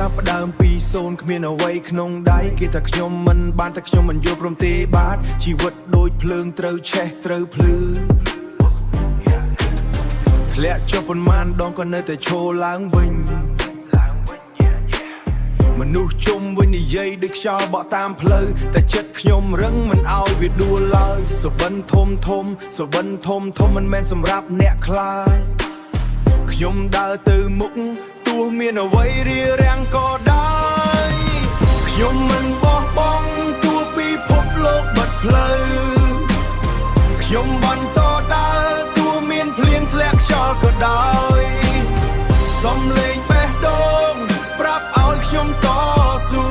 ចាប់ផ្ដើមពីសូន្យគ្មានអ្វីក្នុងដៃគេថាខ្ញុំមិនបានតែខ្ញុំមិនយល់ព្រមទេបាទជីវិតដូចភ្លើងត្រូវឆេះត្រូវភ្លឺធ្លាក់ចុះប៉ុន្មានដងក៏នៅតែឈរឡើងវិញមនុស្សជុំវិញនិយាយដូចខ្យល់បក់តាមផ្លូវតែចិត្តខ្ញុំរឹងមិនអោយវាដួលឡើយសុបិនធំមិនមែនសម្រាប់អ្នកខ្លាចខ្ញុំដើរទៅមុខទោះមានអ្វីរារាំងក៏ដោយខ្ញុំមិនបោះបង់ទោះពិភពលោកបិទផ្លូវខ្ញុំបន្តដើរទោះមានភ្លៀងធ្លាក់ខ្យល់ក៏ដោយសំឡេងបេះដូងប្រាប់ឲ្យខ្ញុំតស៊ូ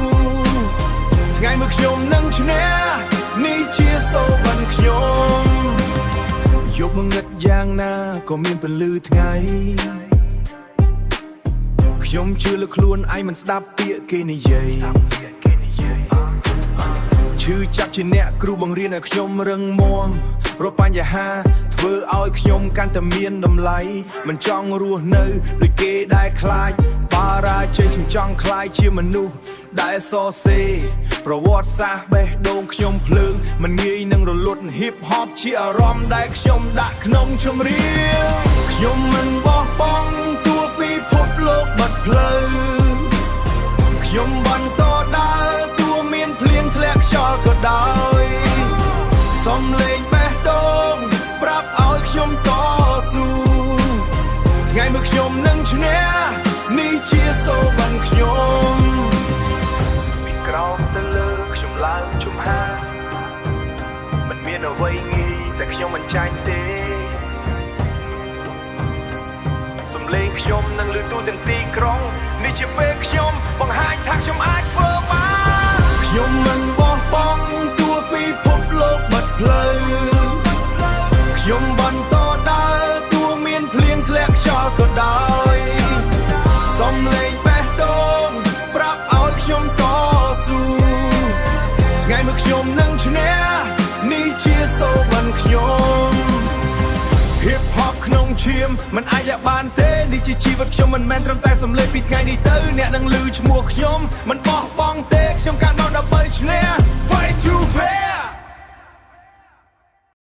ថ្ងៃមួយខ្ញុំនឹងឈ្នះនេះជាសូបិនខ្ញុំយកមកងឹតយ៉ាងណាក៏មានពន្លឺថ្ងៃខ្ញុំជឿលើខ្លួនឯងមិនស្ដាប់ពាក្យគេនិយាយឈឺចាប់ជាអ្នកគ្រូបង្រៀនឲ្យខ្ញុំរឹងមាំរកបញ្ហាធ្វើឲ្យខ្ញុំកាន់តែមានតម្លៃមិនចង់រស់នៅដូចគេដែលខ្លាចបារាជ័យខ្ញុំចង់ខ្លាយជាមនុស្សដែលសរសេរប្រវត្តិសាស្ត្របេះដូងខ្ញុំភ្លើងមិនងាយនឹងរលត់ hip hop ជាអារម្មណ៍ដែលខ្ញុំដាក់ក្នុងចម្រៀងខ្ញុំមិនបោះបង់ទោះពិភពលោកបិទផ្លូវខ្ញុំបន្តដើរទោះមានភ្លៀងធ្លាក់ខ្យល់ក៏ដោយសំឡេងបេះដូងប្រាប់ឲ្យខ្ញុំតស៊ូថ្ងៃមួយខ្ញុំនឹងឈ្នះនេះជាសូបិនខ្ញុំពីក្រោមទៅលើខ្ញុំឡើងជំហានមិនមានអ្វីងាយតែខ្ញុំមិនចាញ់ទេសំឡេងខ្ញុំនឹងឮទូទាំងទីក្រុងនេះជាពេលខ្ញុំបង្ហាញថាខ្ញុំអាចធ្វើបានខ្ញុំមិនបោះបង់ទោះពិភពលោកបិទផ្លូវខ្ញុំបន្តដើរទោះមានភ្លៀងធ្លាក់ខ្យល់ក៏ដោយសំឡេងបេះដូងប្រាប់ឲ្យខ្ញុំតស៊ូថ្ងៃមួយខ្ញុំនឹងឈ្នះនេះជាសូបិនខ្ញុំ Hip hop ក្នុងឈាមមិនអាចលាក់បានទេនេះជាជីវិតខ្ញុំមិនមែនត្រឹមតែសំឡេងពីថ្ងៃនេះទៅអ្នកនឹងឮឈ្មោះខ្ញុំមិនបោះបង់ទេខ្ញុំកាន់មកដើម្បីឈ្នះ Fight to fail